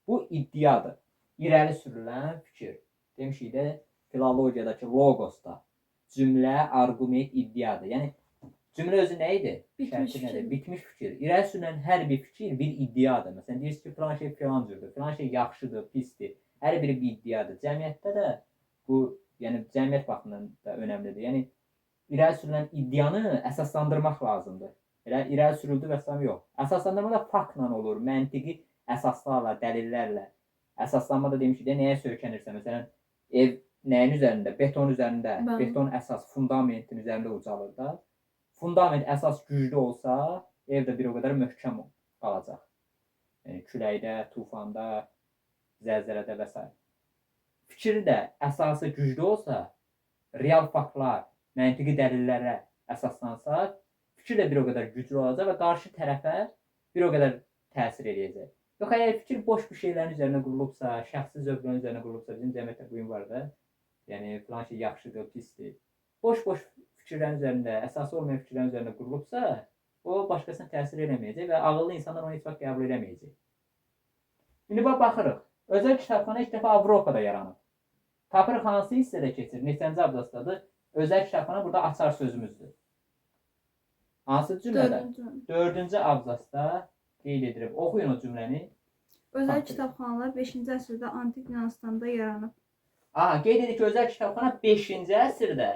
Bu iddiadır. İrəli sürülən fikir. Demişik də filologiyadakı logosda cümlə, arqument, iddiadır. Yəni cümlə özü nə idi? Bitmiş Şərti nədir? fikir. Bitmiş fikir. İrəli sürülən hər bir fikir bir iddiadır. Məsələn, deyirsiniz ki, filan şey filan cürdür, filan şey yaxşıdır, pisdir. Hər biri bir iddiadır. Cəmiyyətdə də bu, yəni cəmiyyət baxımından da önəmlidir. Yəni irəli sürülən iddianı əsaslandırmaq lazımdır. Elə irəli sürüldü və salam yox. Əsaslandırma da faktla olur, məntiqi əsaslarla, dəlillərlə. Əsaslanma da demişik də nəyə söykənirsə, məsələn, ev nəyin üzərində? Beton üzərində, beton əsas fundamentin üzərində ucalır da. Fundament əsas güclü olsa, ev də bir o qədər möhkəm qalacaq. Yəni küləkdə, tufanda, zəlzələdə və s. Fikir də əsası güclü olsa, real faktlar, məntiqi dəlillərə əsaslansa, fikir də bir o qədər güclü olacaq və qarşı tərəfə bir o qədər təsir edəcək. Yox, əgər fikir boş bir şeylərin üzərinə qurulubsa, şəxsi zövqlərin üzərinə qurulubsa, bizim cəmiyyətdə bu gün var da, yəni filan şey yaxşıdır, pisdir. Boş-boş fikirlərin üzərində, əsası olmayan fikirlərin üzərində qurulubsa, o başqasına təsir eləməyəcək və ağıllı insanlar onu heç vaxt qəbul eləməyəcək. İndi baxırıq. Özəl kitabxana ilk dəfə Avropada yaranıb. Tapırıq hansı hissədə keçir? Neçənci abzasdadır? Özəl kitabxana burada açar sözümüzdür. Hansı cümlədə? 4-cü abzasda qeyd edirəm. Oxuyun o cümləni. Özəl kitabxanalar 5-ci əsrdə antik Yunanıstanda yaranıb. Qeyd edik ki, özəl kitabxana 5-ci əsrdə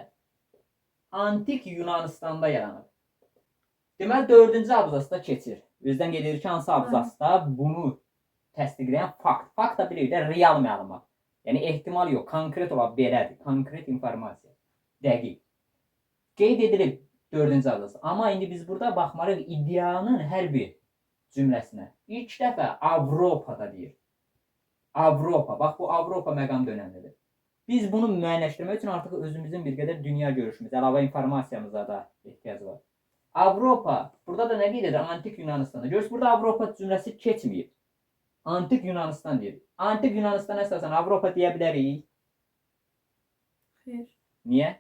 antik Yunanıstanda yaranıb. Deməli, 4-cü abzasda keçir. Bizdən qeyd edir ki, hansı abzasda bunu təsdiqləyən fakt. Fakt da bilir də real məlumat. Yəni ehtimal yox, konkret ola belədir. Konkret informasiya. Dəqiq. Qeyd edilib 4-cü abzas. Amma indi biz burada baxmalıyıq iddianın hər bir cümləsinə. İlk dəfə Avropada deyir. Avropa. Bax, bu Avropa məqamı da önəmlidir. Biz bunu müəyyənləşdirmək üçün artıq özümüzün bir qədər dünya görüşümüz, əlavə informasiyamıza da ehtiyac var. Avropa. Burada da nə qeyd edir? Antik Yunanıstanda. Görürsünüz, burada Avropa cümləsi keçməyib. Antik Yunanistan deyir. Antik Yunanistan əsasən Avropa deyə bilərik? Xeyr. Niyə?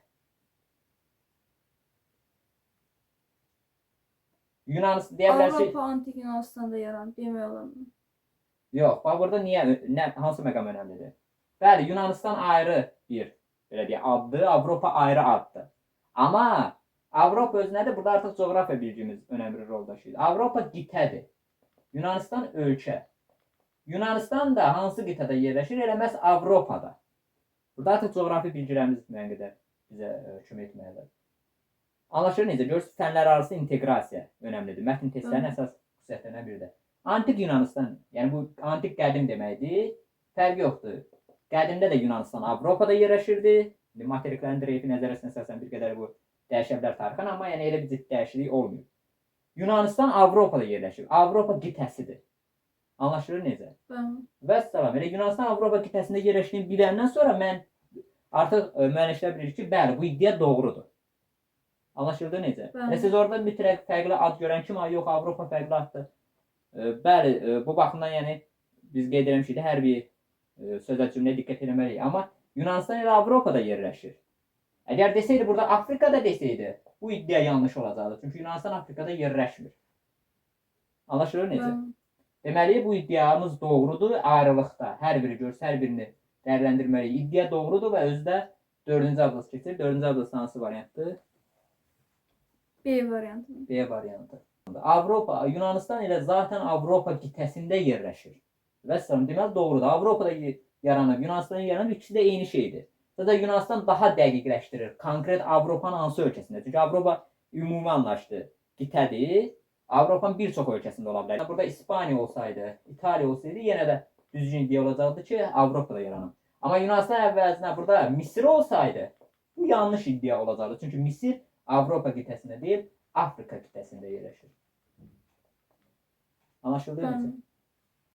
Yunanistan deyə bilərsək... Avropa antik Yunanistanda yaranıb, demək olar mı? Yox, bax burada niyə, hansı məqam önəmlidir? Bəli, Yunanistan ayrı bir, belə deyək, addır, Avropa ayrı addır. Amma Avropa özü nədir? Burada artıq coğrafiya bilgimiz önəmli rol daşıyır. Avropa qitədir. Yunanistan ölkə. Yunanistan da hansı qitədə yerləşir? Elə məhz Avropada. Burada artıq coğrafi bilgilərimiz müəyyən qədər bizə kömək etməlidir. Anlaşılır necə? Görürsünüz, fənlər arası inteqrasiya önəmlidir. Mətn testlərinin əsas xüsusiyyətlərindən biridir. Antik Yunanistan, yəni bu antik qədim deməkdir. Fərqi yoxdur. Qədimdə də Yunanistan Avropada yerləşirdi. Materiklərin drefi nəzərəsinə əsasən bir qədər bu dəyişə bilər tarixən, amma yəni elə bir ciddi dəyişiklik olmuyor. Yunanistan Avropada yerləşir. Avropa qitəsidir. Anlaşılır necə? Vəssalam. Elə Yunanistan Avropa qitəsində yerləşdiyini biləndən sonra mən artıq müəyyənləşdirə bilirik ki, bəli, bu iddia doğrudur. Anlaşıldı necə? Siz orada mütləq fərqli ad görən kimi, yox, Avropa fərqli addır. Bəli, bu baxımdan yəni biz qeyd eləmişik də hər bir sözə cümləyə diqqət etməliyik. Amma Yunanistan elə Avropada yerləşir. Əgər desəydi, burada Afrikada desəydi, bu iddia yanlış olacaqdı. Çünki Yunanistan Afrikada yerləşmir. Anlaşılır necə? Deməli, bu iddiamız doğrudur ayrılıqda. Hər biri görsə, hər birini dəyərləndirməliyik. İddia doğrudur və özü də 4-cü abzas keçir. 4-cü abzas hansı variantdır? B variantı. B variantı. Avropa, Yunanistan ilə zaten Avropa qitəsində yerləşir. Vəssalam, deməli doğrudur. Avropada yaranıb, Yunanistanın yaranıb, ikisi də eyni şeydir. Zaten Yunanistan daha dəqiqləşdirir. Konkret Avropanın hansı ölkəsində? Çünki Avropa ümumi anlaşdı. Qitədir. Avropanın bir çox ölkəsində ola bilər. Burada İspaniya olsaydı, İtaliya olsaydı, yenə də düzgün iddia olacaqdı ki, Avropada yaranıb. Amma Yunanistan əvvəzinə burada Misir olsaydı, bu yanlış iddia olacaqdı. Çünki Misir Avropa qitəsində deyil, Afrika qitəsində yerləşir. Anlaşıldı mı?